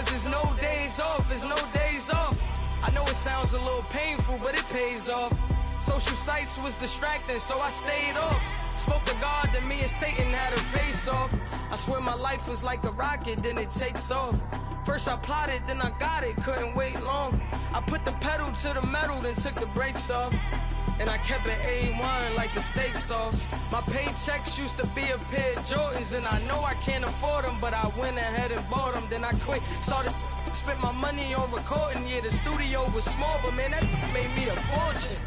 there's no days off, there's no days off. I know it sounds a little painful, but it pays off. Social sites was distracting, so I stayed off. Spoke to God that me and Satan had a face off. I swear my life was like a rocket, then it takes off. First I plotted, then I got it, couldn't wait long. I put the pedal to the metal, then took the brakes off. And I kept it A1 like the steak sauce. My paychecks used to be a pair of Jordans, and I know I can't afford them, but I went ahead and bought them. Then I quit, spent my money on recording. Yeah, the studio was small, but man, that made me a fortune.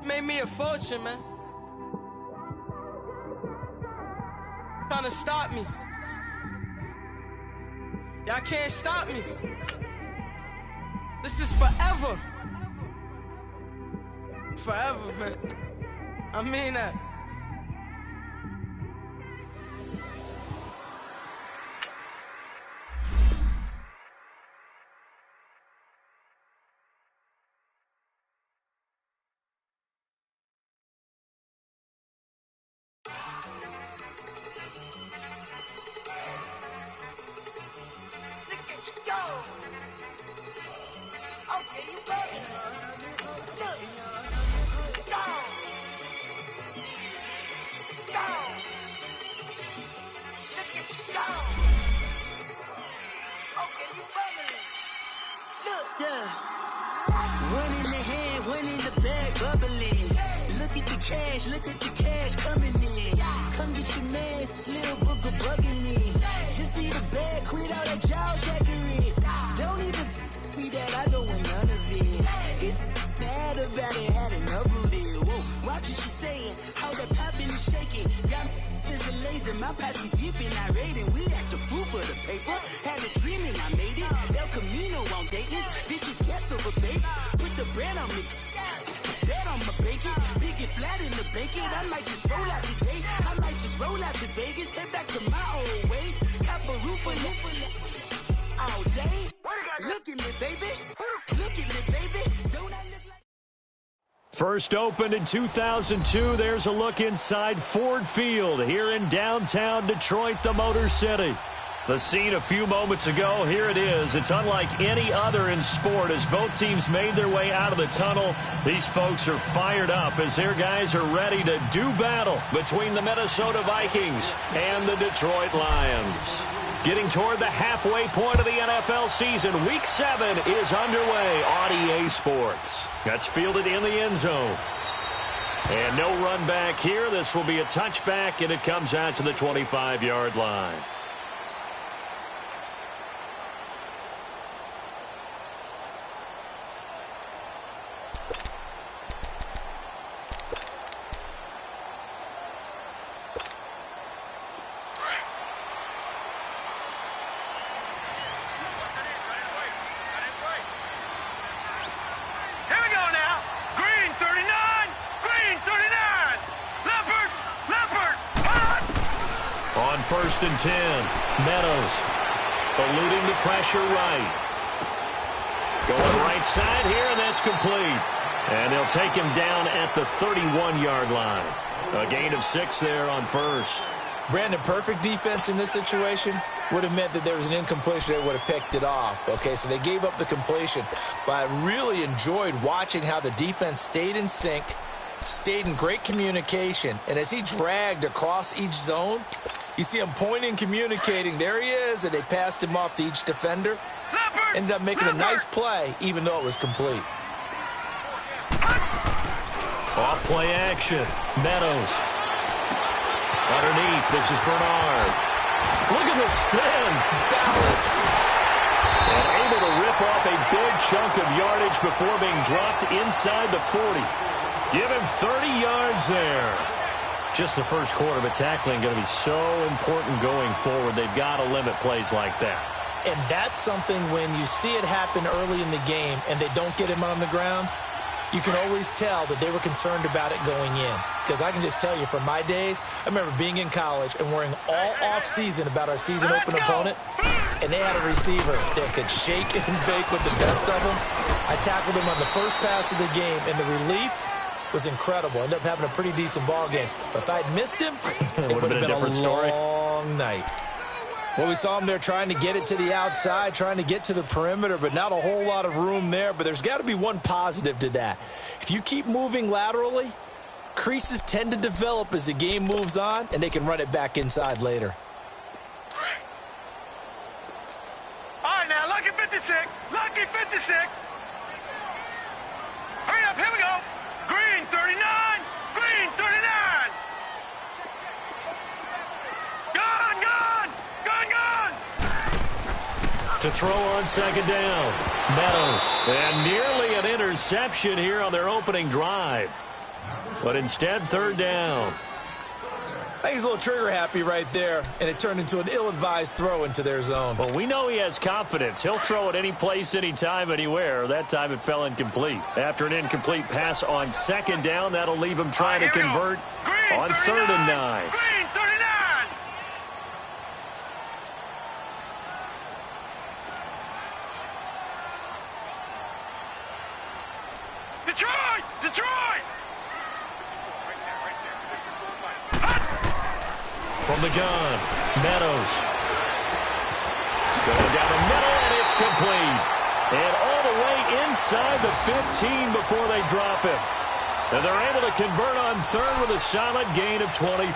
Made me a fortune, man. Trying to stop me. Y'all can't stop me. This is forever. Forever, man. I mean that. Look at you go. Okay, you ready? Look. Go. Go. Look at you go. Okay, you bubbling. Look. Yeah. One in the hand, one in the bag, bubbling. Look at the cash coming in. Come get your man, Slim Booker bugging me. Just need a bag, quit all that jaw jackery. Don't even be that, I don't want none of it. It's bad about it, had enough of it. Whoa, watch what you saying, how that poppin' and shaking. Got is a laser, my posse deep and irate, and we act a fool for the paper. Had a dream and I made it. El Camino on Dayton's, bitches guess over bait. Put the bread on me. Bet on my bacon, big and flat in the bacon. I might just roll out today. I might just roll out to Vegas, head back to my old ways. Cop a roof for all day. Look at me, baby. Look at me, baby. Don't I look like... First opened in 2002. There's a look inside Ford Field here in downtown Detroit, the Motor City. The scene a few moments ago, here it is. It's unlike any other in sport as both teams made their way out of the tunnel. These folks are fired up as their guys are ready to do battle between the Minnesota Vikings and the Detroit Lions. Getting toward the halfway point of the NFL season, Week 7 is underway on EA Sports. That's fielded in the end zone. And no run back here. This will be a touchback, and it comes out to the 25-yard line. First and 10. Meadows eluding the pressure right. Going right side here, and that's complete. And they'll take him down at the 31-yard line. A gain of 6 there on first. Brandon, perfect defense in this situation would have meant that there was an incompletion. They would have picked it off. Okay, so they gave up the completion. But I really enjoyed watching how the defense stayed in sync, stayed in great communication. And as he dragged across each zone, you see him pointing, communicating. There he is, and they passed him off to each defender. Ended up making a nice play, even though it was complete. Off play action. Meadows. Underneath, this is Bernard. Look at the spin. Balance. And able to rip off a big chunk of yardage before being dropped inside the 40. Give him 30 yards there. Just the first quarter, but tackling going to be so important going forward. They've got to limit plays like that. And that's something when you see it happen early in the game and they don't get him on the ground, you can always tell that they were concerned about it going in. Because I can just tell you from my days, I remember being in college and worrying all off-season about our season open opponent, and they had a receiver that could shake and bake with the best of them. I tackled him on the first pass of the game, and the relief was incredible. Ended up having a pretty decent ball game. But if I'd missed him, it would have been a different story. Long night. Well, we saw him there trying to get it to the outside, trying to get to the perimeter, but not a whole lot of room there. But there's got to be one positive to that. If you keep moving laterally, creases tend to develop as the game moves on, and they can run it back inside later. All right, now, lucky 56. Lucky 56. Hurry up, here we go. Green 39. Green 39. Gone, gone. Gone, gone. To throw on second down. Meadows. And nearly an interception here on their opening drive. But instead, third down. I think he's a little trigger happy right there, and it turned into an ill-advised throw into their zone. Well, we know he has confidence. He'll throw it any place, anytime, anywhere. That time it fell incomplete. After an incomplete pass on second down, that'll leave him trying to convert on 3rd and 9. Green 39. Detroit! Detroit! From the gun, Meadows. Going down the middle, and it's complete. And all the way inside the 15 before they drop it. And they're able to convert on 3rd with a solid gain of 23.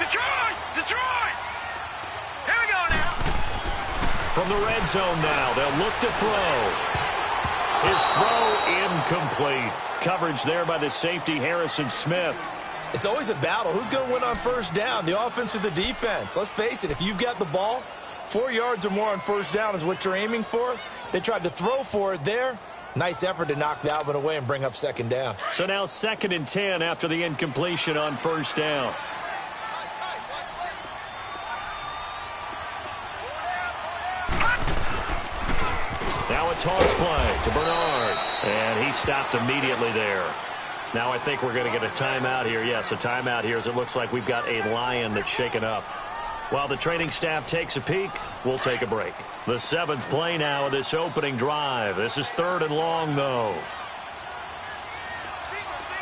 Detroit! Detroit! Here we go now. From the red zone now, they'll look to throw. His throw incomplete. Coverage there by the safety, Harrison Smith. It's always a battle. Who's going to win on first down, the offense or the defense? Let's face it, if you've got the ball, 4 yards or more on first down is what you're aiming for. They tried to throw for it there. Nice effort to knock that one away and bring up second down. So now 2nd and 10 after the incompletion on first down. Now a toss play to Bernard, and he stopped immediately there. Now I think we're going to get a timeout here. Yes, a timeout here as it looks like we've got a Lion that's shaken up. While the training staff takes a peek, we'll take a break. The 7th play now of this opening drive. This is 3rd and long, though.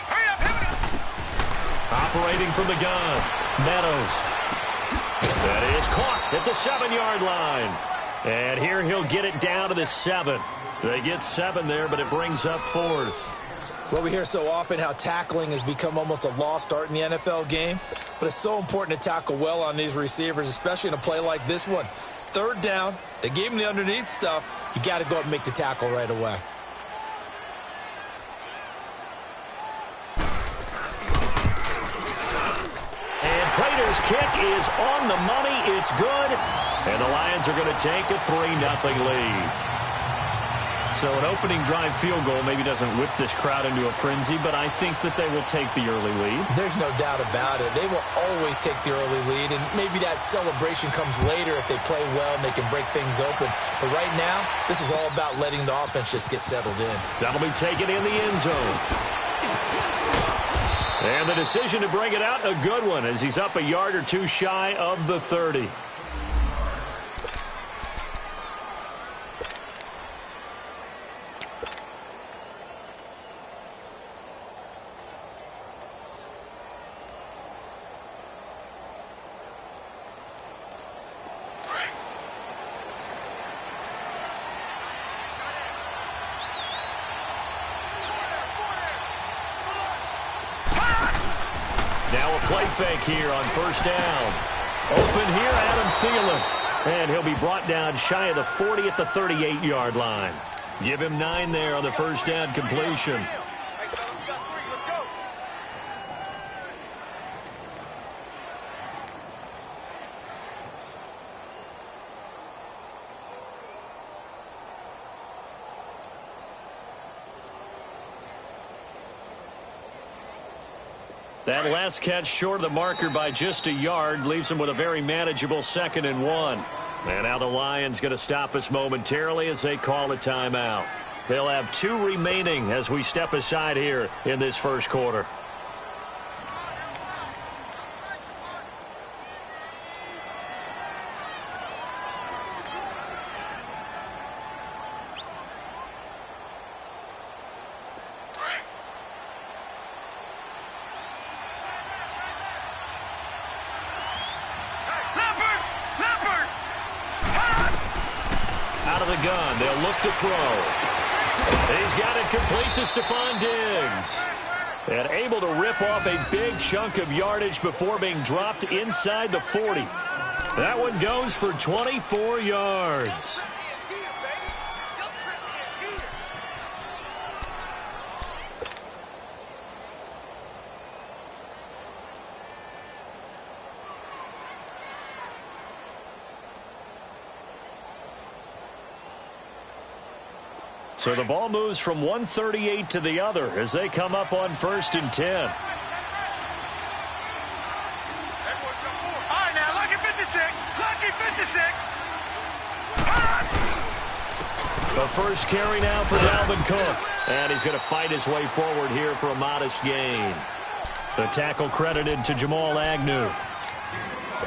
Hurry up, here we go. Operating from the gun, Meadows. That is caught at the 7-yard line. And here he'll get it down to the 7. They get 7 there, but it brings up 4th. Well, we hear so often how tackling has become almost a lost art in the NFL game, but it's so important to tackle well on these receivers, especially in a play like this one. 3rd down, they gave him the underneath stuff. You got to go up and make the tackle right away. And Prater's kick is on the money. It's good. And the Lions are going to take a 3-0 lead. So an opening drive field goal maybe doesn't whip this crowd into a frenzy, but I think that they will take the early lead. There's no doubt about it. They will always take the early lead, and maybe that celebration comes later if they play well and they can break things open. But right now, this is all about letting the offense just get settled in. That'll be taken in the end zone. And the decision to bring it out, a good one, as he's up a yard or two shy of the 30. Now a play fake here on first down. Open here, Adam Thielen. And he'll be brought down shy of the 40 at the 38-yard line. Give him 9 there on the first down completion. That last catch short of the marker by just a yard leaves him with a very manageable 2nd and 1. And now the Lions going to stop us momentarily as they call a timeout. They'll have 2 remaining as we step aside here in this first quarter. the gun. They'll look to throw. He's got it complete to Stephon Diggs. And able to rip off a big chunk of yardage before being dropped inside the 40. That one goes for 24 yards. So the ball moves from 138 to the other as they come up on 1st and 10. All right, now, lucky 56. Lucky 56. The first carry now for Dalvin Cook. And he's going to fight his way forward here for a modest gain. The tackle credited to Jamal Agnew.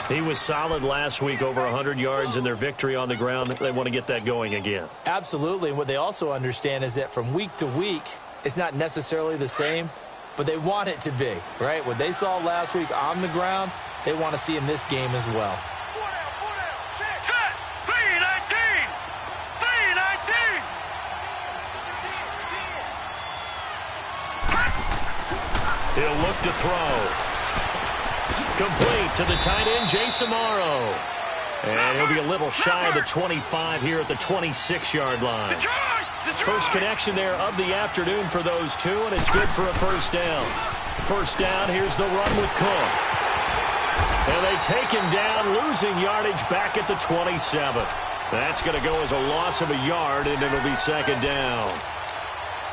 He was solid last week, over 100 yards in their victory on the ground. They want to get that going again. Absolutely. And what they also understand is that from week to week, it's not necessarily the same, but they want it to be, right? What they saw last week on the ground, they want to see in this game as well. Set. 3-19. 3-19. He'll look to throw. Complete to the tight end, Jason Morrow. And he'll be a little shy of the 25 here at the 26-yard line. First connection there of the afternoon for those two, and it's good for a first down. First down, here's the run with Cook. And they take him down, losing yardage back at the 27. That's going to go as a loss of a yard, and it'll be second down.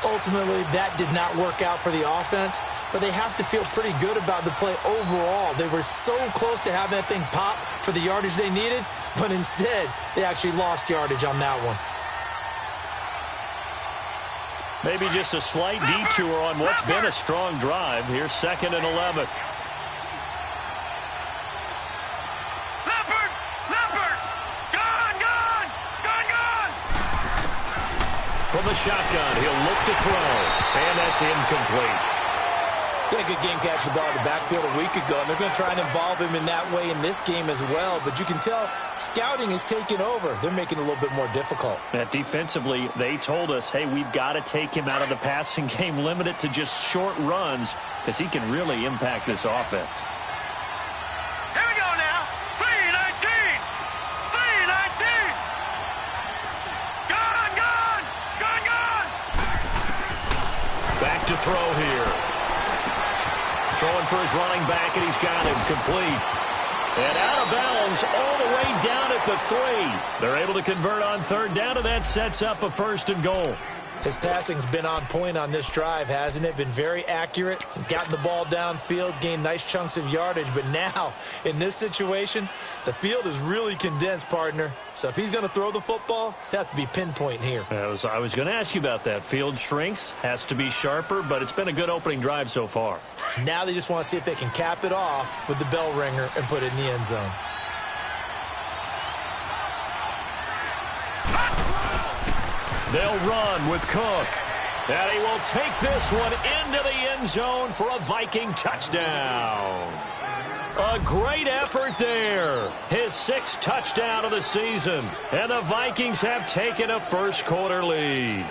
Ultimately, that did not work out for the offense, but they have to feel pretty good about the play overall. They were so close to having that thing pop for the yardage they needed, but instead, they actually lost yardage on that one. Maybe just a slight detour on what's been a strong drive. Here's 2nd and 11. From the shotgun, he'll look to throw, and that's incomplete. He had a good game catching the ball in the backfield a week ago, and they're going to try and involve him in that way in this game as well. But you can tell scouting is taking over. They're making it a little bit more difficult. Defensively, they told us, hey, we've got to take him out of the passing game, limit it to just short runs, because he can really impact this offense. Here we go now. 3-19. 3-19. Gone. Back to throw here. Throwing for his running back, and he's got him complete. And out of bounds all the way down at the 3. They're able to convert on 3rd down, and that sets up a 1st and goal. His passing's been on point on this drive, hasn't it? Been very accurate, gotten the ball downfield, gained nice chunks of yardage. But now, in this situation, the field is really condensed, partner. So if he's going to throw the football, it has to be pinpoint here. I was going to ask you about that. Field shrinks, has to be sharper, but it's been a good opening drive so far. Now they just want to see if they can cap it off with the bell ringer and put it in the end zone. They'll run with Cook. And he will take this one into the end zone for a Viking touchdown. A great effort there. His 6th touchdown of the season. And the Vikings have taken a first-quarter lead.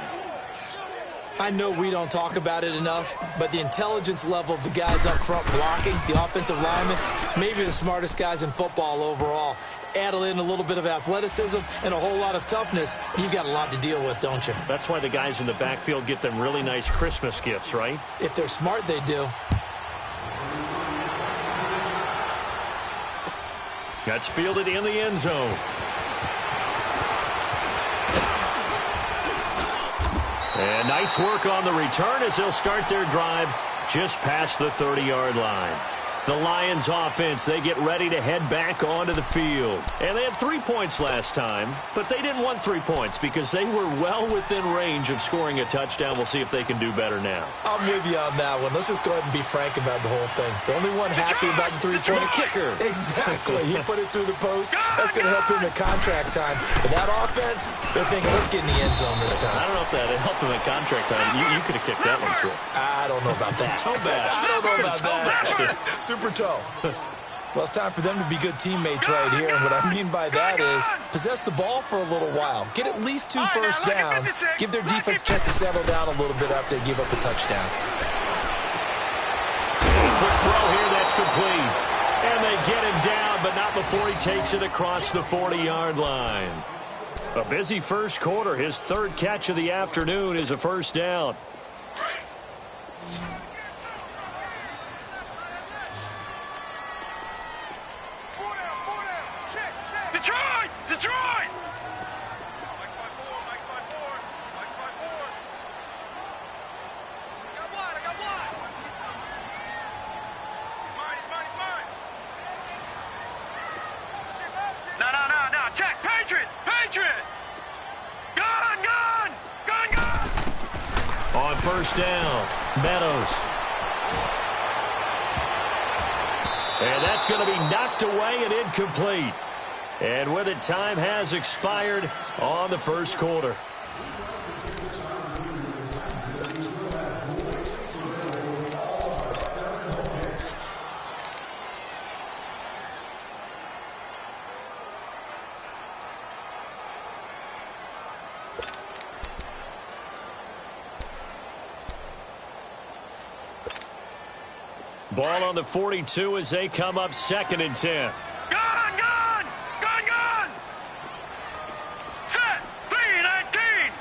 I know we don't talk about it enough, but the intelligence level of the guys up front blocking, the offensive linemen, maybe the smartest guys in football overall. Add in a little bit of athleticism and a whole lot of toughness, you've got a lot to deal with, don't you? That's why the guys in the backfield get them really nice Christmas gifts, right? If they're smart, they do. That's fielded in the end zone. And nice work on the return as they'll start their drive just past the 30-yard line. The Lions offense, they get ready to head back onto the field. And they had 3 points last time, but they didn't want 3 points because they were well within range of scoring a touchdown. We'll see if they can do better now. I'm with you on that one. Let's just go ahead and be frank about the whole thing. The only one happy about the three-point kicker. Exactly. He put it through the post. That's going to help him in contract time. But that offense, they're thinking, let's get in the end zone this time. I don't know if that helped him in contract time. You could have kicked that one through. I don't know about that. Toe bash. I don't know about that. Super toe. Well, it's time for them to be good teammates right here, and what I mean by that is possess the ball for a little while. Get at least 2 first downs. Give their defense a chance to settle down a little bit after they give up a touchdown. Quick throw here, that's complete. And they get him down, but not before he takes it across the 40-yard line. A busy first quarter. His 3rd catch of the afternoon is a first down. Detroit! Detroit! No. Check. Patriot! Gun! On first down, Meadows. And that's going to be knocked away and incomplete. And with it, time has expired on the first quarter. Ball on the 42 as they come up 2nd and 10. Gun! Set! 3-19!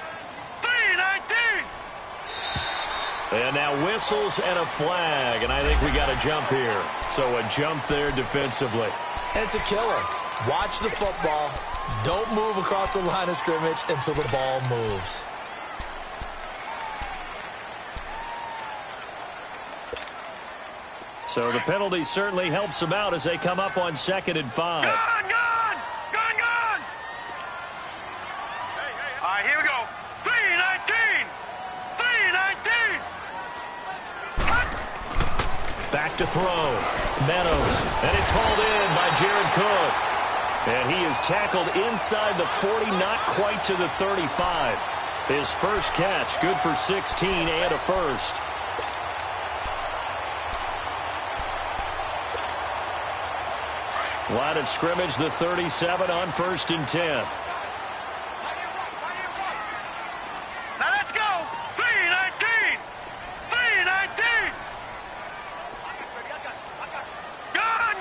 And now whistles and a flag, and I think we got a jump here. So a jump there defensively. And it's a killer. Watch the football. Don't move across the line of scrimmage until the ball moves. So the penalty certainly helps them out as they come up on 2nd and 5. Gun! All right, here we go. 3-19! Back to throw. Meadows. And it's hauled in by Jared Cook. And he is tackled inside the 40, not quite to the 35. His first catch, good for 16 and a first. Line of scrimmage, the 37 on 1st and 10. Now let's go! 3-19! Gun!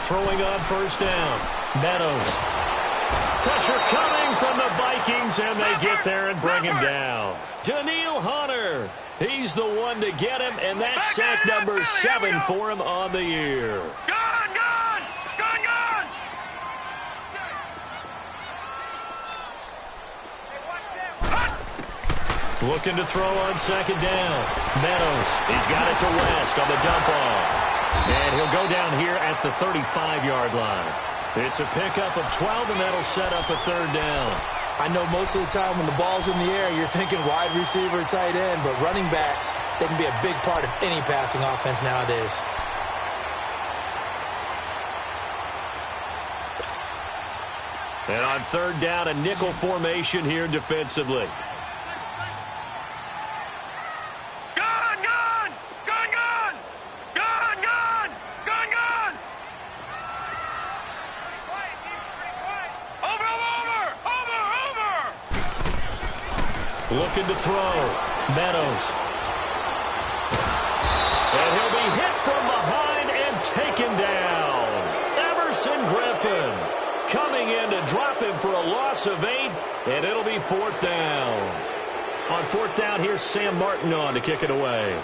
Throwing on first down. Meadows. Pressure coming from the Vikings, and they get there and bring him down. Daniil Hunter. He's the one to get him, and that's sack number 7 for him on the year. Gun! Looking to throw on 2nd down. Meadows. He's got it to West on the dump off. And he'll go down here at the 35-yard line. It's a pickup of 12, and that'll set up a 3rd down. I know most of the time when the ball's in the air, you're thinking wide receiver, tight end, but running backs, they can be a big part of any passing offense nowadays. And on 3rd down, a nickel formation here defensively. Looking to throw. Meadows. And he'll be hit from behind and taken down. Everson Griffin coming in to drop him for a loss of 8, and it'll be 4th down. On 4th down, here's Sam Martin on to kick it away.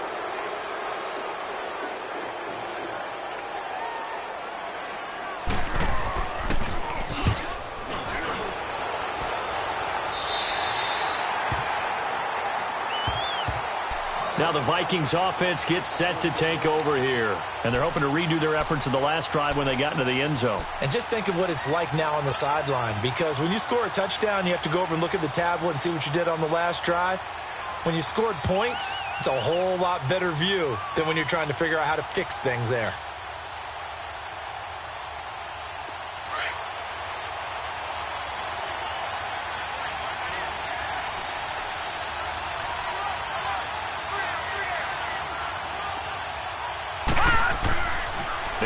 Now the Vikings offense gets set to take over here. And they're hoping to redo their efforts in the last drive when they got into the end zone. And just think of what it's like now on the sideline. Because when you score a touchdown, you have to go over and look at the tablet and see what you did on the last drive. When you scored points, it's a whole lot better view than when you're trying to figure out how to fix things there.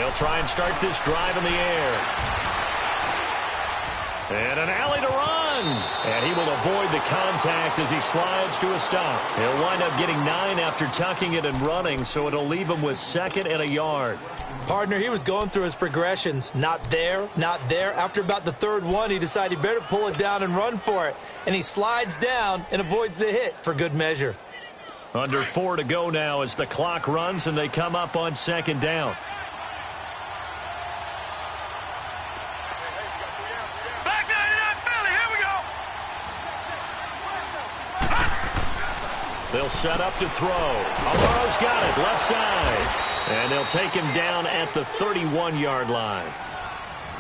They'll try and start this drive in the air. And an alley to run. And he will avoid the contact as he slides to a stop. He'll wind up getting 9 after tucking it and running, so it'll leave him with 2nd and a yard. Partner, he was going through his progressions. Not there, not there. After about the 3rd one, he decided he better pull it down and run for it. And he slides down and avoids the hit for good measure. Under 4 to go now as the clock runs and they come up on 2nd down. Back 99 Philly, here we go. They'll set up to throw. Alvaro's got it, left side. And they'll take him down at the 31-yard line.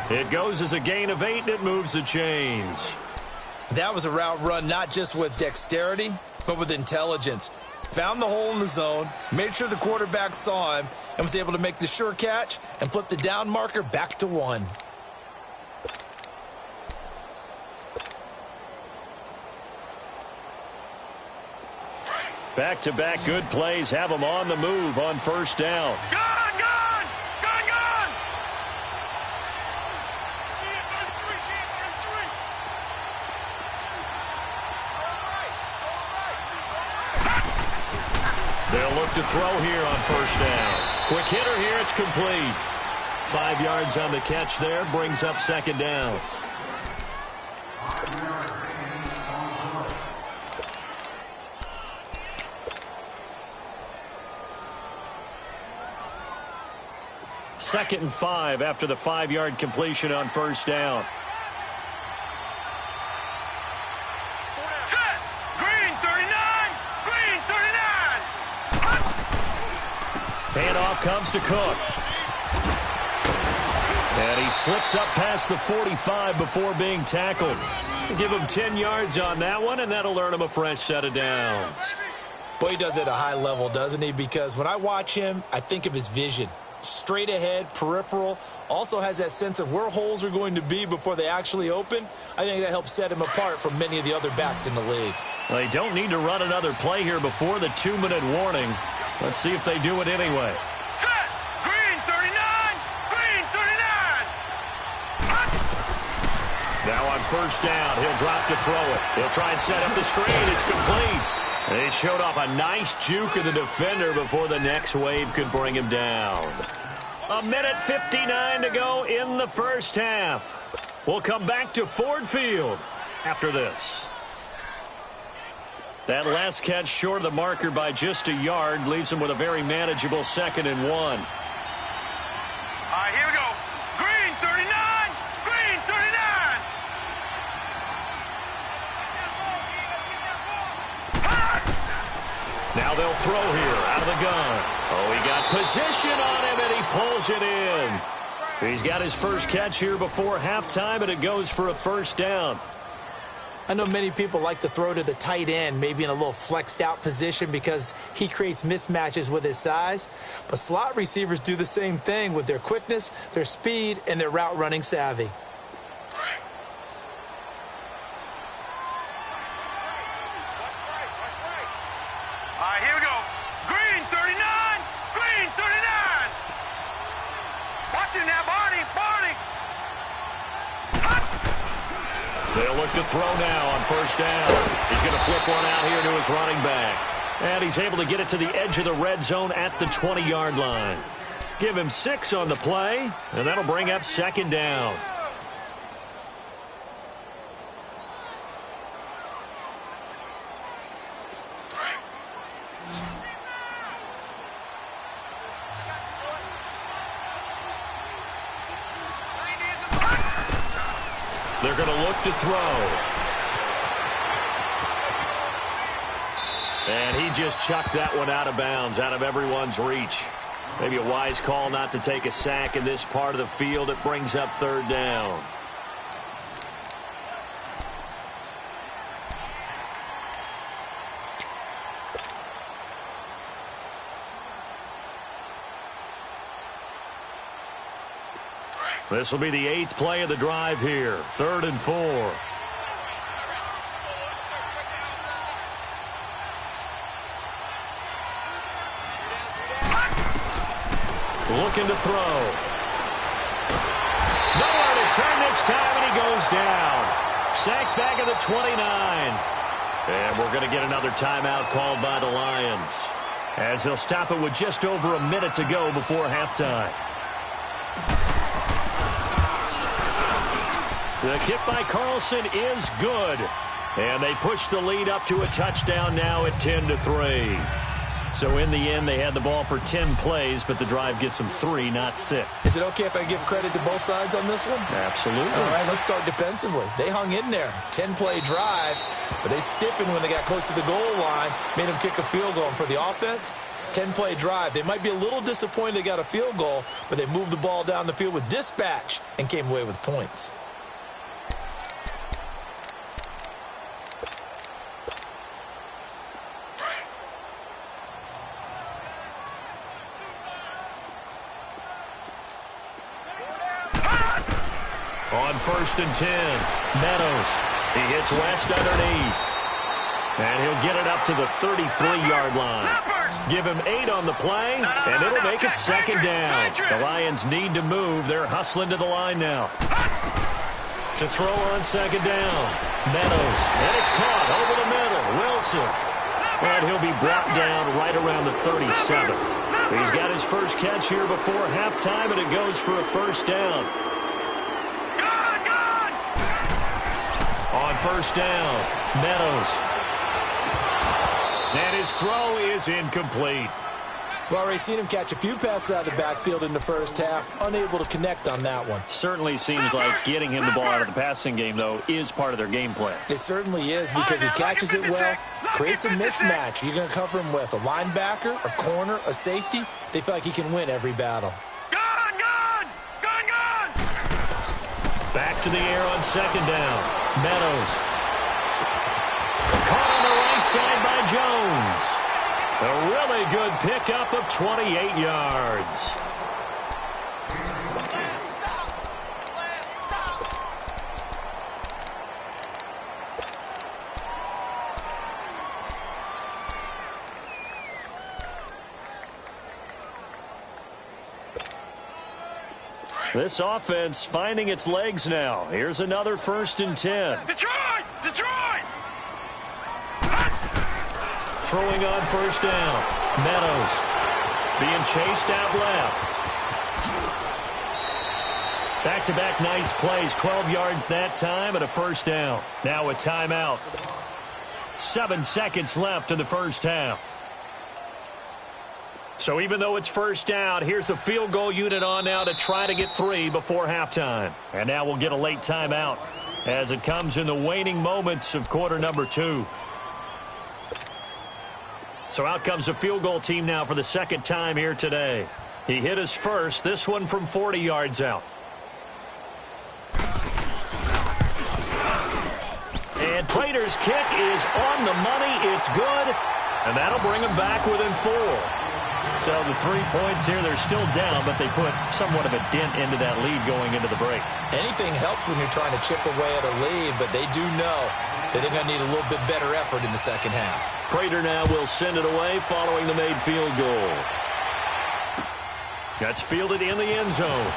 It goes as a gain of 8, and it moves the chains. That was a route run not just with dexterity, but with intelligence. Found the hole in the zone, made sure the quarterback saw him, and was able to make the sure catch and flip the down marker back to 1. Back-to-back good plays have him on the move on 1st down. Gone, gone, gone, gone. They'll look to throw here on 1st down. Quick hitter here, it's complete. 5 yards on the catch there, brings up 2nd down. Second and 5 after the 5-yard completion on 1st down. Set. Green 39. Green 39. Handoff comes to Cook. And he slips up past the 45 before being tackled. Give him 10 yards on that one, and that'll earn him a fresh set of downs. Boy, he does it at a high level, doesn't he? Because when I watch him, I think of his vision. Straight ahead, peripheral, also has that sense of where holes are going to be before they actually open. I think that helps set him apart from many of the other backs in the league. Well, they don't need to run another play here before the 2-minute warning. Let's see if they do it anyway. Set. Green 39. Green 39. Now on 1st down, he'll drop to throw it. He'll try and set up the screen. It's complete. They showed off a nice juke of the defender before the next wave could bring him down. 1:59 to go in the 1st half. We'll come back to Ford Field after this. That last catch short of the marker by just a yard leaves him with a very manageable 2nd and 1. All right, here we go. Green 39. Green 39. Now they'll throw here out of the gun. Oh, he got position on him, and he pulls it in. He's got his first catch here before halftime, and it goes for a 1st down. I know many people like to throw to the tight end, maybe in a little flexed out position because he creates mismatches with his size. But slot receivers do the same thing with their quickness, their speed, and their route running savvy. All right, here we go. Green 39. Green 39. Watch him now, Barney. Barney. They'll look to throw now on 1st down. He's going to flip one out here to his running back. And he's able to get it to the edge of the red zone at the 20-yard line. Give him 6 on the play, and that'll bring up 2nd down. They're going to look to throw. And he just chucked that one out of bounds, out of everyone's reach. Maybe a wise call not to take a sack in this part of the field. It brings up 3rd down. This will be the 8th play of the drive here. 3rd and 4. Looking to throw. return this time, and he goes down. Sacked back at the 29. And we're going to get another timeout called by the Lions, as they'll stop it with just over a minute to go before halftime. The kick by Carlson is good. And they push the lead up to a touchdown now at 10-3. So in the end, they had the ball for 10 plays, but the drive gets them 3, not 6. Is it okay if I give credit to both sides on this one? Absolutely. All right, let's start defensively. They hung in there. 10-play drive, but they stiffened when they got close to the goal line, made them kick a field goal. And for the offense, 10-play drive. They might be a little disappointed they got a field goal, but they moved the ball down the field with dispatch and came away with points. On 1st and 10, Meadows. He hits West underneath. And he'll get it up to the 33-yard line. Give him 8 on the play, and it'll make it 2nd down. The Lions need to move. They're hustling to the line now. To throw on 2nd down. Meadows. And it's caught over the middle. Wilson. And he'll be brought down right around the 37. He's got his first catch here before halftime, and it goes for a 1st down. On 1st down, Meadows. And his throw is incomplete. We've already seen him catch a few passes out of the backfield in the first half, unable to connect on that one. Certainly seems like getting him the ball out of the passing game, though, is part of their game plan. It certainly is, because he catches it well, creates a mismatch. You're going to cover him with a linebacker, a corner, a safety. They feel like he can win every battle. Back to the air on 2nd down. Meadows. Caught on the right side by Jones. A really good pickup of 28 yards. This offense finding its legs now. Here's another 1st and 10. Detroit! Detroit! Throwing on 1st down. Meadows being chased out left. Back-to-back nice plays. 12 yards that time and a 1st down. Now a timeout. 7 seconds left in the first half. So even though it's 1st down, here's the field goal unit on now to try to get 3 before halftime. And now we'll get a late timeout as it comes in the waning moments of quarter number 2. So out comes the field goal team now for the 2nd time here today. He hit his first, this one from 40 yards out. And Prater's kick is on the money. It's good. And that'll bring him back within 4. So the 3 points here, they're still down, but they put somewhat of a dent into that lead going into the break. Anything helps when you're trying to chip away at a lead, but they do know that they're going to need a little bit better effort in the second half. Prater now will send it away following the made field goal. That's fielded in the end zone.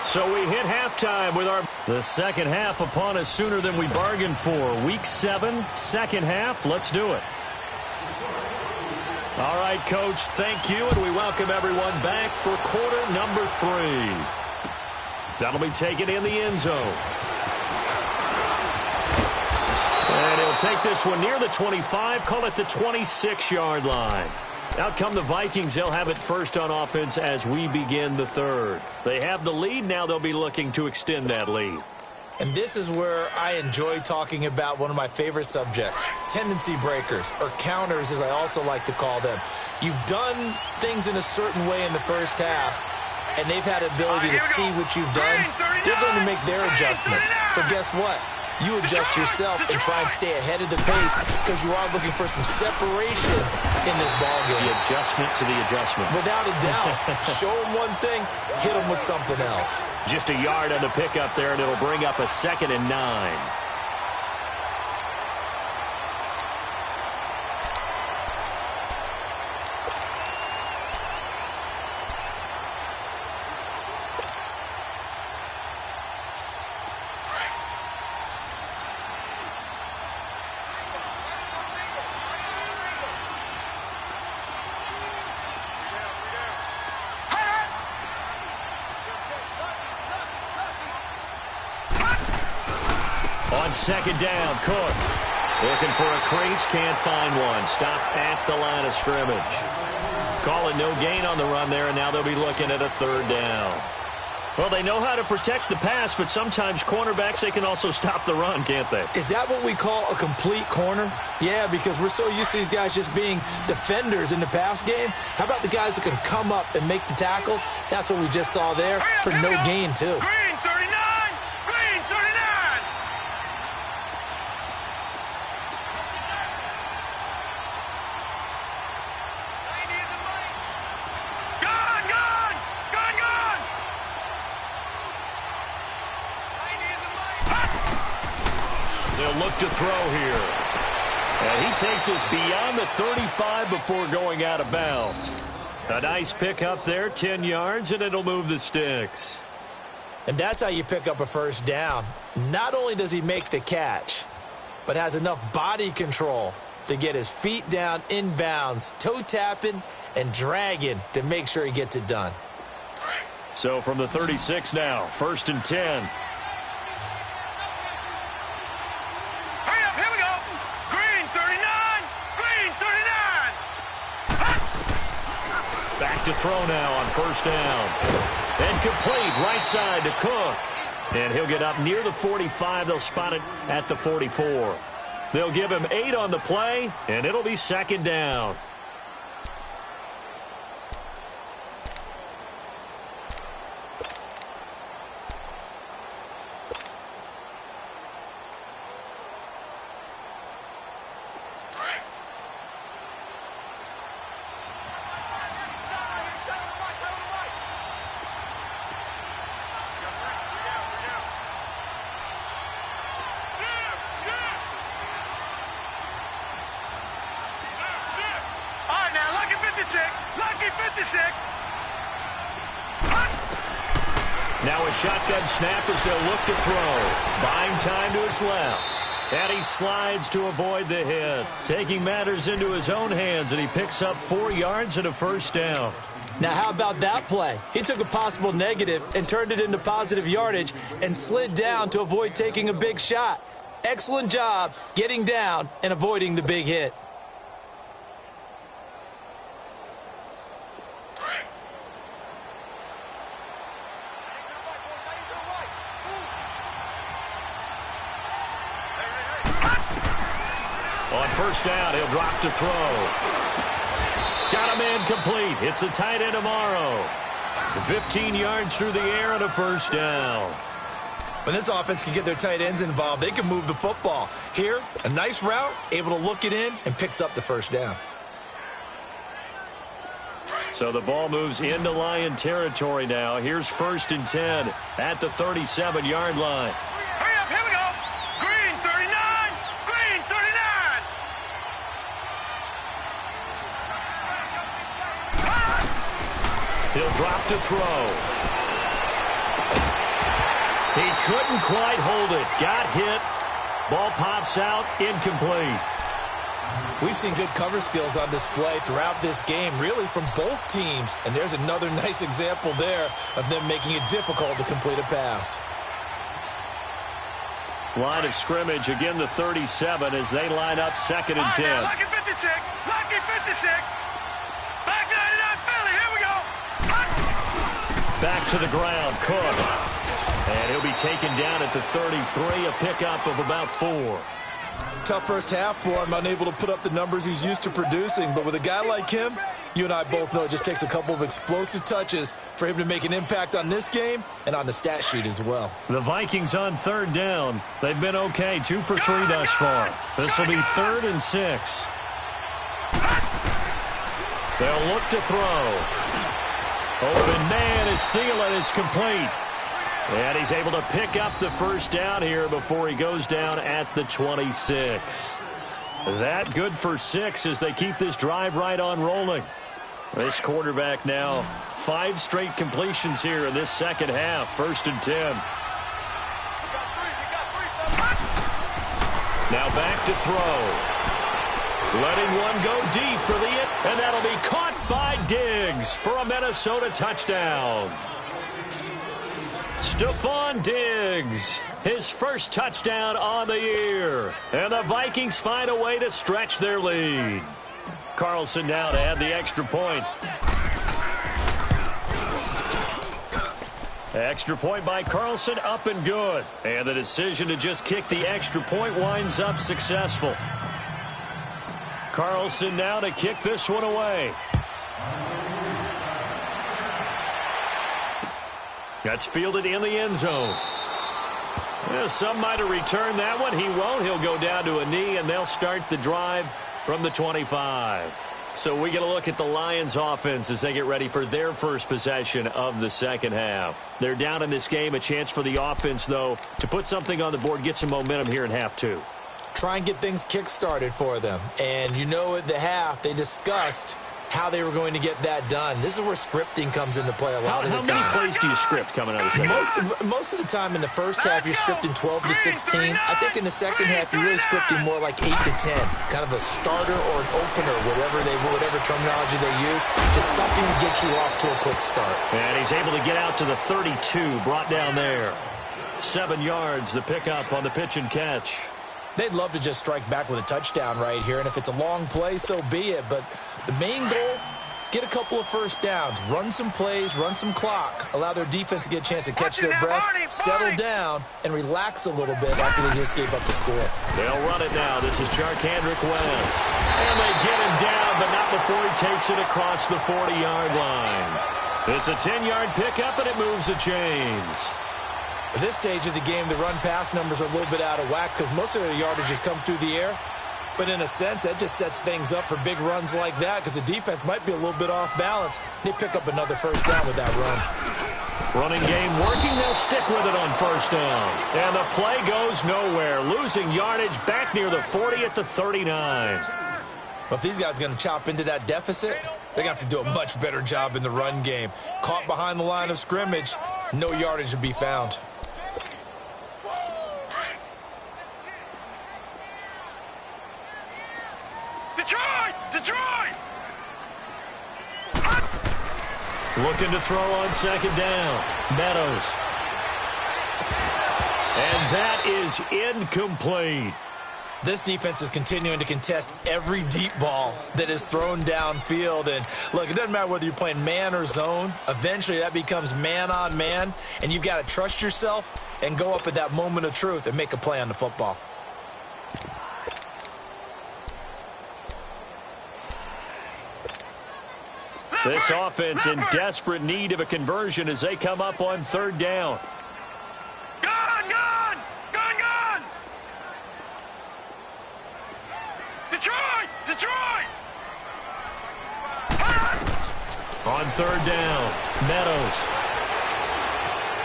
So we hit halftime with the second half upon us sooner than we bargained for. Week 7, second half. Let's do it. All right, Coach, thank you, and we welcome everyone back for quarter number 3. That'll be taken in the end zone. And he'll take this one near the 25, call it the 26-yard line. Out come the Vikings. They'll have it first on offense as we begin the 3rd. They have the lead. Now they'll be looking to extend that lead. And this is where I enjoy talking about one of my favorite subjects, tendency breakers, or counters as I also like to call them. You've done things in a certain way in the first half, and they've had the ability to see what you've done. They're going to make their adjustments. So guess what? You adjust yourself and try and stay ahead of the pace because you are looking for some separation in this ballgame. The adjustment to the adjustment. Without a doubt. Show them one thing, hit them with something else. Just a yard on the pickup there, and it'll bring up a 2nd and 9. on second down. Cook looking for a crease, can't find one. Stopped at the line of scrimmage. Call it no gain on the run there, and now they'll be looking at a third down. Well, they know how to protect the pass, but sometimes cornerbacks, they can also stop the run, can't they? Is that what we call a complete corner? Yeah, because we're so used to these guys just being defenders in the pass game. How about the guys who can come up and make the tackles? That's what we just saw there for no gain, too. Green 39! Green 39! Gone! Gone! Gone! Gone! They'll look to throw here. And he takes us beyond the 35 before going out of bounds. A nice pick up there, 10 yards, and it'll move the sticks. And that's how you pick up a first down. Not only does he make the catch, but has enough body control to get his feet down inbounds, toe tapping and dragging to make sure he gets it done. So from the 36 now, 1st and 10. Hurry up, here we go! Green 39! Green 39! Back to throw now on 1st down. And complete right side to Cook. And he'll get up near the 45. They'll spot it at the 44. They'll give him 8 on the play, and it'll be 2nd down. Lucky 56. Now a shotgun snap as they'll look to throw. Buying time to his left. And he slides to avoid the hit. Taking matters into his own hands, and he picks up 4 yards and a 1st down. Now, how about that play? He took a possible negative and turned it into positive yardage and slid down to avoid taking a big shot. Excellent job getting down and avoiding the big hit. On 1st down, he'll drop to throw. Got him incomplete. It's the tight end tomorrow. 15 yards through the air and a 1st down. When this offense can get their tight ends involved, they can move the football. Here, a nice route, able to look it in, and picks up the 1st down. So the ball moves into Lion territory now. Here's 1st and 10 at the 37-yard line. Hurry up, here we go. Green 39. Green 39. He'll drop to throw. He couldn't quite hold it. Got hit. Ball pops out. Incomplete. We've seen good cover skills on display throughout this game, really from both teams. And there's another nice example there of them making it difficult to complete a pass. Line of scrimmage, again the 37 as they line up 2nd and 10. Now, lucky 56. Lucky 56. Back 99 Philly. Here we go. Back to the ground, Cook. And he'll be taken down at the 33, a pickup of about 4. Tough first half for him, unable to put up the numbers he's used to producing. But with a guy like him, you and I both know it just takes a couple of explosive touches for him to make an impact on this game and on the stat sheet as well. The Vikings on 3rd down. They've been okay, 2 for 3 thus far. This will be 3rd and 6. They'll look to throw. Open man is Thielen. It's complete. And he's able to pick up the 1st down here before he goes down at the 26. That good for 6 as they keep this drive right on rolling. This quarterback now 5 straight completions here in this 2nd half. 1st and 10. Now back to throw. Letting one go deep for the hit, and that'll be caught by Diggs for a Minnesota touchdown. Stephon Diggs, his first touchdown on the year. And the Vikings find a way to stretch their lead. Carlson now to add the extra point. Extra point by Carlson, up and good. And the decision to just kick the extra point winds up successful. Carlson now to kick this one away. That's fielded in the end zone. Well, some might have returned that one. He won't. He'll go down to a knee, and they'll start the drive from the 25. So we get a look at the Lions offense as they get ready for their first possession of the second half. They're down in this game. A chance for the offense, though, to put something on the board, get some momentum here in half two. Try and get things kick-started for them. And you know at the half, they discussed how they were going to get that done. This is where scripting comes into play a lot of the time. How many plays do you script coming out of the second half? Most of the time in the first half, you're scripting 12 to 16. I think in the second half, you're really scripting more like 8 to 10. Kind of a starter or an opener, whatever terminology they use. Just something to get you off to a quick start. And he's able to get out to the 32, brought down there. 7 yards, the pickup on the pitch and catch. They'd love to just strike back with a touchdown right here, and if it's a long play, so be it. But the main goal, get a couple of first downs, run some plays, run some clock, allow their defense to get a chance to catch their breath, settle down, and relax a little bit after they just gave up the score. They'll run it now. This is Charkandrick West. And they get him down, but not before he takes it across the 40-yard line. It's a 10-yard pickup, and it moves the chains. At this stage of the game, the run-pass numbers are a little bit out of whack because most of the yardage has come through the air. But in a sense, that just sets things up for big runs like that because the defense might be a little bit off balance. They pick up another first down with that run. Running game working. They'll stick with it on first down. And the play goes nowhere. Losing yardage back near the 40 at the 39. Well, if these guys are going to chop into that deficit, they're going to have to do a much better job in the run game. Caught behind the line of scrimmage, no yardage to be found. Detroit! Looking to throw on second down. Meadows. And that is incomplete. This defense is continuing to contest every deep ball that is thrown downfield. And, look, it doesn't matter whether you're playing man or zone. Eventually, that becomes man on man. And you've got to trust yourself and go up at that moment of truth and make a play on the football. This offense in desperate need of a conversion as they come up on third down. Gun! Detroit! On third down, Meadows.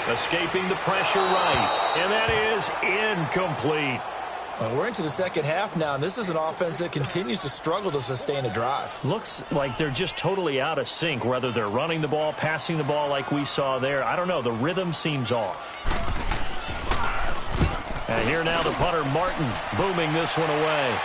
Escaping the pressure right. And that is incomplete. We're into the second half now, and this is an offense that continues to struggle to sustain a drive. Looks like they're just totally out of sync, whether they're running the ball, passing the ball like we saw there. I don't know. The rhythm seems off. And here now the punter, Martin, booming this one away.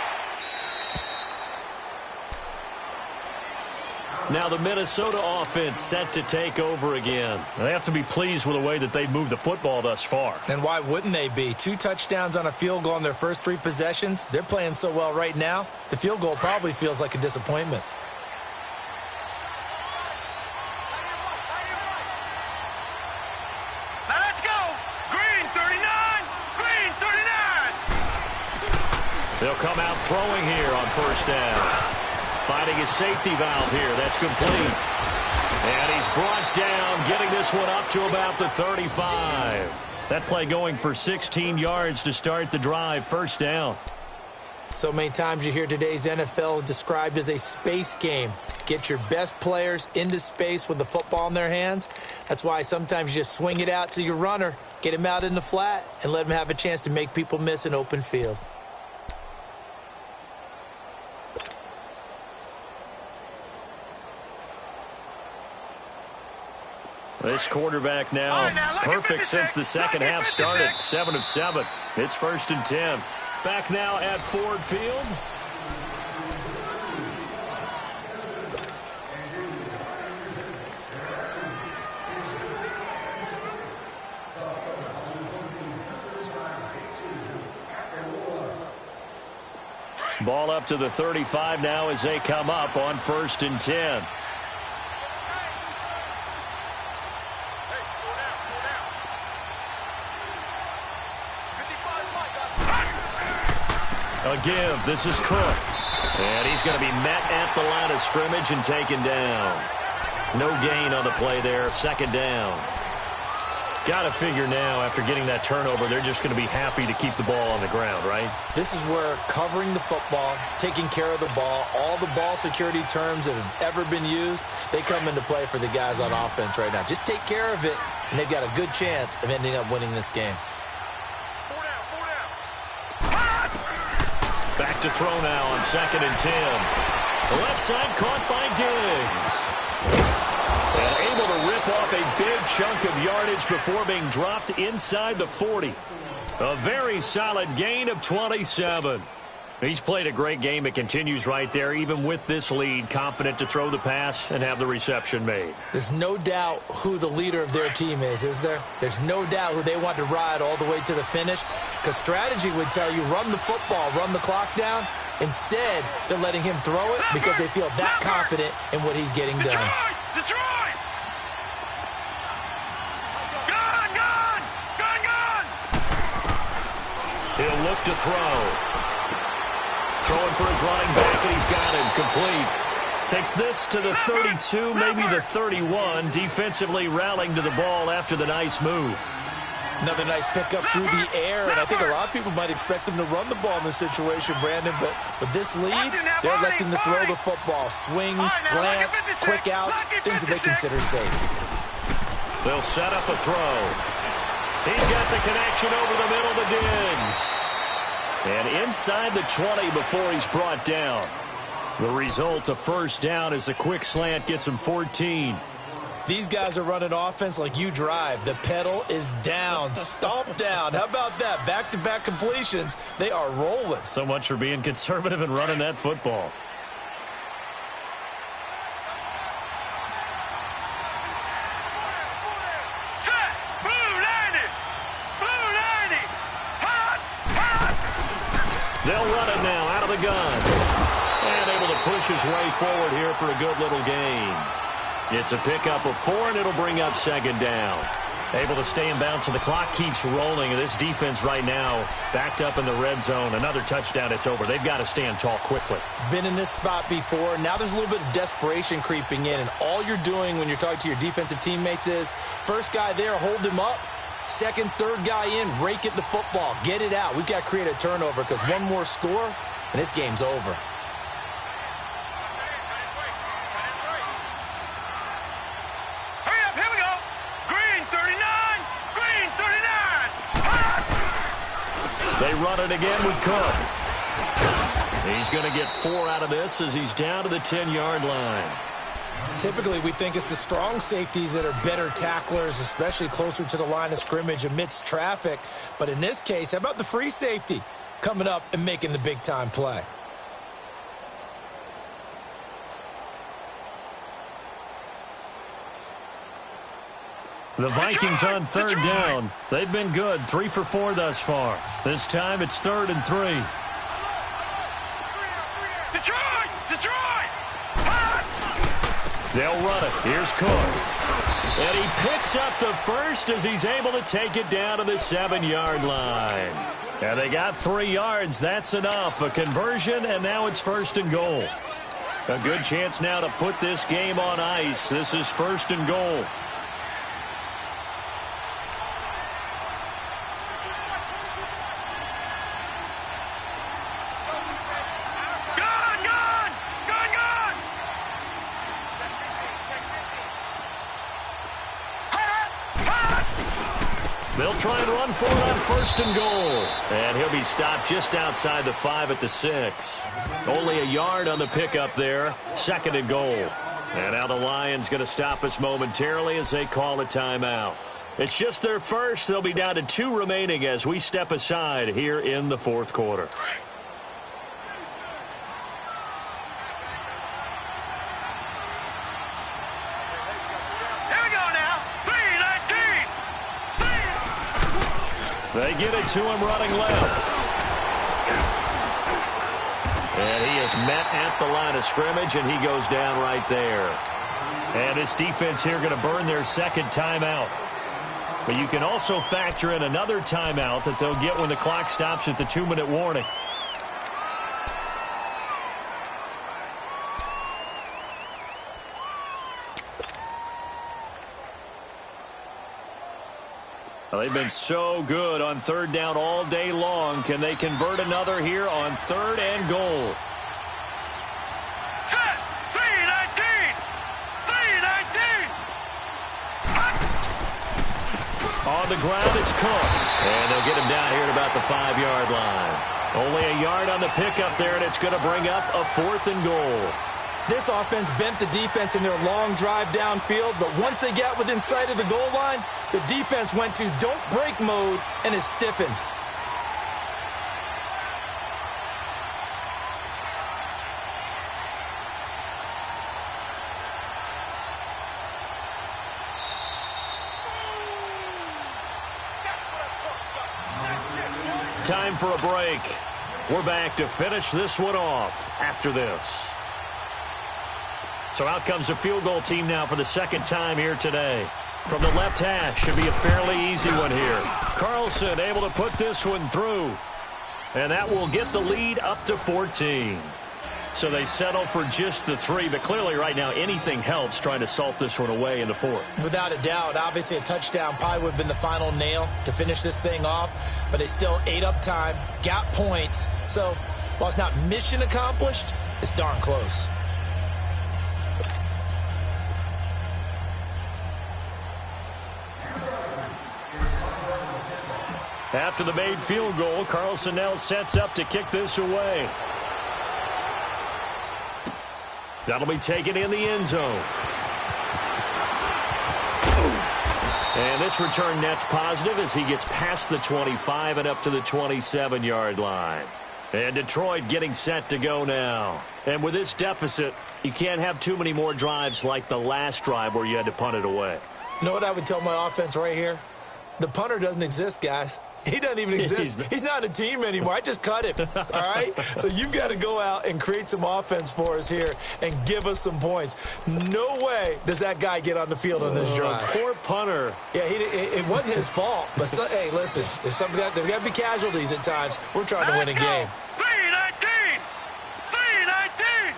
Now the Minnesota offense set to take over again. They have to be pleased with the way that they've moved the football thus far. And why wouldn't they be? 2 touchdowns on a field goal in their first 3 possessions. They're playing so well right now, the field goal probably feels like a disappointment. Now let's go! Green 39! Green 39! They'll come out throwing here on first down. Finding his safety valve here. That's complete. And he's brought down, getting this one up to about the 35. That play going for 16 yards to start the drive. First down. So many times you hear today's NFL described as a space game. Get your best players into space with the football in their hands. That's why sometimes you just swing it out to your runner, get him out in the flat, and let him have a chance to make people miss an open field. This quarterback now perfect since the second half started. 7 of 7. It's 1st and 10. Back now at Ford Field. Ball up to the 35 now as they come up on 1st and 10. A give. This is Cook. And he's going to be met at the line of scrimmage and taken down. No gain on the play there. 2nd down. Got to figure now, after getting that turnover, they're just going to be happy to keep the ball on the ground, right? This is where covering the football, taking care of the ball, all the ball security terms that have ever been used, they come into play for the guys on offense right now. Just take care of it, and they've got a good chance of ending up winning this game. Back to throw now on 2nd and 10. The left side caught by Diggs. And able to rip off a big chunk of yardage before being dropped inside the 40. A very solid gain of 27. He's played a great game. It continues right there, even with this lead, confident to throw the pass and have the reception made. There's no doubt who the leader of their team is there? There's no doubt who they want to ride all the way to the finish, because strategy would tell you run the football, run the clock down. Instead, they're letting him throw it because they feel that confident in what he's getting done. Detroit! He'll look to throw. Throwing for his running back, and he's got him complete. Takes this to the 32, maybe the 31. Defensively rallying to the ball after the nice move. Another nice pickup through the air, and I think a lot of people might expect them to run the ball in this situation, Brandon, but with this lead, they're electing to throw the football. Swings, slants, quick outs, things that they consider safe. They'll set up a throw. He's got the connection over the middle to Diggs. And inside the 20 before he's brought down. The result, a 1st down, as a quick slant gets him 14. These guys are running offense like you drive. The pedal is down, stomp down. How about that? Back-to-back completions. They are rolling. So much for being conservative and running that football. They'll run it now out of the gun. And able to push his way forward here for a good little gain. It's a pickup of 4, and it'll bring up 2nd down. Able to stay in bounds, so the clock keeps rolling. And this defense right now backed up in the red zone. Another touchdown, it's over. They've got to stand tall quickly. Been in this spot before. Now there's a little bit of desperation creeping in. And all you're doing when you're talking to your defensive teammates is, first guy there, hold him up. Second, third guy in, rake at the football. Get it out. We've got to create a turnover, because one more score, and this game's over. Hurry up, here we go. Green 39, green 39. They run it again with Cook. He's going to get 4 out of this as he's down to the 10-yard line. Typically, we think it's the strong safeties that are better tacklers, especially closer to the line of scrimmage amidst traffic. But in this case, how about the free safety coming up and making the big-time play? The Vikings on 3rd down. They've been good, 3 for 4 thus far. This time it's 3rd and 3. Detroit! They'll run it. Here's Cook. And he picks up the first as he's able to take it down to the 7-yard line. And they got 3 yards. That's enough. A conversion, and now it's 1st and goal. A good chance now to put this game on ice. This is 1st and goal. They'll try and run for it on 1st and goal. And he'll be stopped just outside the 5 at the 6. Only a yard on the pickup there. 2nd and goal. And now the Lions going to stop us momentarily as they call a timeout. It's just their first. They'll be down to 2 remaining as we step aside here in the 4th quarter. They get it to him running left. And he is met at the line of scrimmage, and he goes down right there. And this defense here going to burn their second timeout. But you can also factor in another timeout that they'll get when the clock stops at the 2-minute warning. Well, they've been so good on third down all day long. Can they convert another here on 3rd and goal? Set! 3-19! 3-19! On the ground, it's Cook. And they'll get him down here at about the 5-yard line. Only a yard on the pickup there, and it's going to bring up a 4th and goal. This offense bent the defense in their long drive downfield, but once they got within sight of the goal line, the defense went to don't break mode and is stiffened. Time for a break. We're back to finish this one off after this. So out comes the field goal team now for the second time here today. From the left hash, should be a fairly easy one here. Carlson able to put this one through. And that will get the lead up to 14. So they settle for just the 3, but clearly right now anything helps trying to salt this one away in the 4th. Without a doubt, obviously a touchdown probably would have been the final nail to finish this thing off, but they still ate up time, got points. So while it's not mission accomplished, it's darn close. After the made field goal, Carlson now sets up to kick this away. That'll be taken in the end zone. And this return net's positive as he gets past the 25 and up to the 27-yard line. And Detroit getting set to go now. And with this deficit, you can't have too many more drives like the last drive where you had to punt it away. You know what I would tell my offense right here? The punter doesn't exist, guys. He doesn't even exist. He's not a team anymore. I just cut him, all right? So you've got to go out and create some offense for us here and give us some points. No way does that guy get on the field on this drive. Poor punter. Yeah, it wasn't his fault. But, hey, listen, there's got to be casualties at times. We're trying to win a game. 3-19! 3-19!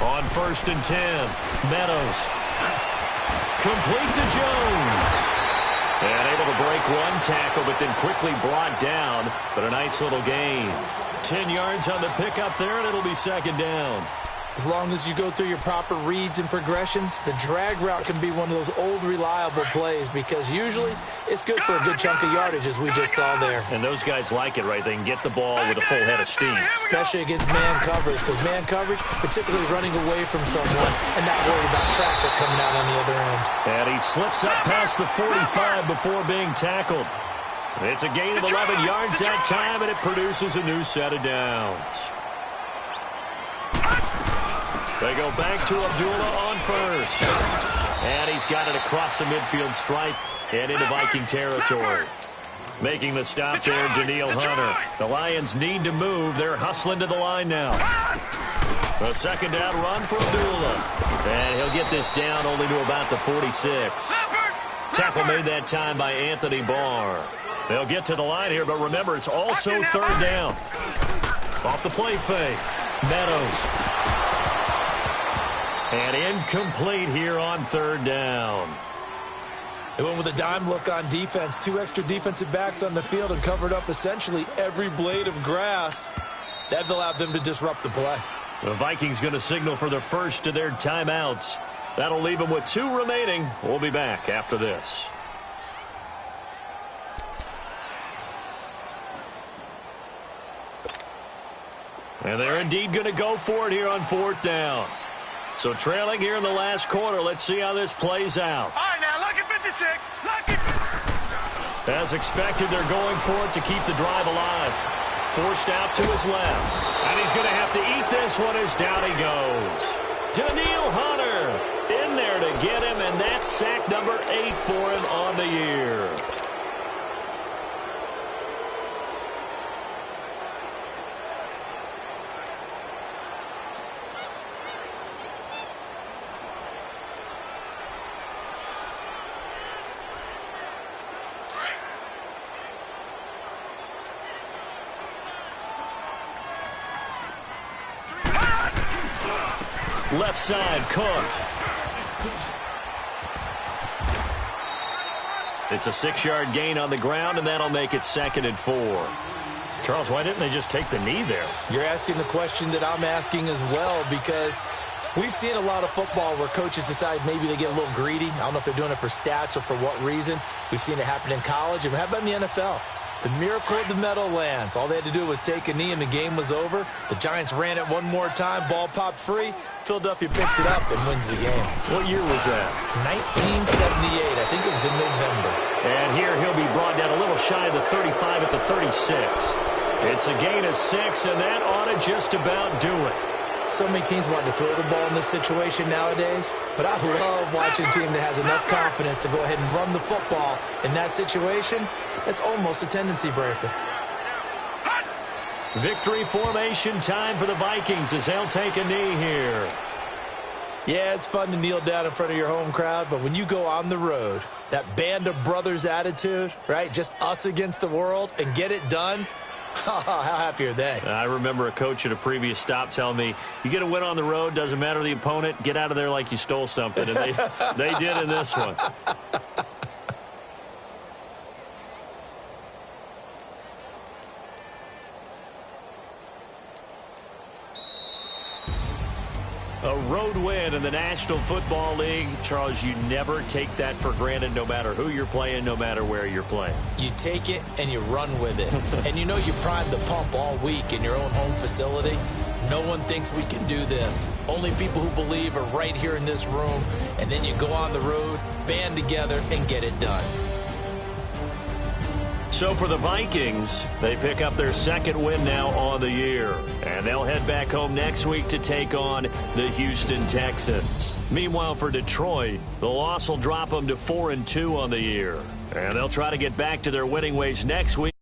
On 1st and 10, Meadows. Complete to Jones. And able to break one tackle, but then quickly brought down. But a nice little gain. 10 yards on the pickup there, and it'll be 2nd down. As long as you go through your proper reads and progressions, the drag route can be one of those old reliable plays because usually it's good for a good chunk of yardage as we just saw there. And those guys like it, right? They can get the ball with a full head of steam. Especially against man coverage, because man coverage, particularly running away from someone and not worried about traffic coming out on the other end. And he slips up past the 45 before being tackled. It's a gain of 11 yards that time, and it produces a new set of downs. They go back to Abdullah on 1st. And he's got it across the midfield stripe and into Viking territory. Making the stop there, Daniil Hunter. The Lions need to move. They're hustling to the line now. A 2nd down run for Abdullah. And he'll get this down only to about the 46. Tackle made that time by Anthony Barr. They'll get to the line here, but remember, it's also 3rd down. Off the play fake. Meadows. And incomplete here on 3rd down. They went with a dime look on defense. 2 extra defensive backs on the field and covered up essentially every blade of grass. That allowed them to disrupt the play. The Vikings going to signal for the first of their timeouts. That'll leave them with 2 remaining. We'll be back after this. And they're indeed going to go for it here on 4th down. So trailing here in the last quarter. Let's see how this plays out. All right, now, lucky 56. Lucky. As expected, they're going for it to keep the drive alive. Forced out to his left. And he's going to have to eat this one as down he goes. Daniil Hunter in there to get him, and that's sack number 8 for him on the year. Left side, Cook. It's a 6-yard gain on the ground, and that'll make it 2nd and 4. Charles, why didn't they just take the knee there? You're asking the question that I'm asking as well, because we've seen a lot of football where coaches decide maybe they get a little greedy. I don't know if they're doing it for stats or for what reason. We've seen it happen in college. And how about in the NFL? The miracle of the Meadowlands. All they had to do was take a knee and the game was over. The Giants ran it one more time. Ball popped free. Philadelphia picks it up and wins the game. What year was that? 1978. I think it was in November. And here he'll be brought down a little shy of the 35 at the 36. It's a gain of 6, and that ought to just about do it. So many teams want to throw the ball in this situation nowadays, but I love watching a team that has enough confidence to go ahead and run the football in that situation. That's almost a tendency breaker. Victory formation time for the Vikings as they'll take a knee here. Yeah, it's fun to kneel down in front of your home crowd, but when you go on the road, that band of brothers attitude, right, just us against the world, and get it done, how happy are they? I remember a coach at a previous stop telling me, you get a win on the road, doesn't matter the opponent, get out of there like you stole something. And they did in this one. A road win in the National Football League. Charles, you never take that for granted no matter who you're playing, no matter where you're playing. You take it and you run with it. And you know you primed the pump all week in your own home facility. No one thinks we can do this. Only people who believe are right here in this room. And then you go on the road, band together, and get it done. So for the Vikings, they pick up their 2nd win now on the year. And they'll head back home next week to take on the Houston Texans. Meanwhile, for Detroit, the loss will drop them to 4-2 on the year. And they'll try to get back to their winning ways next week.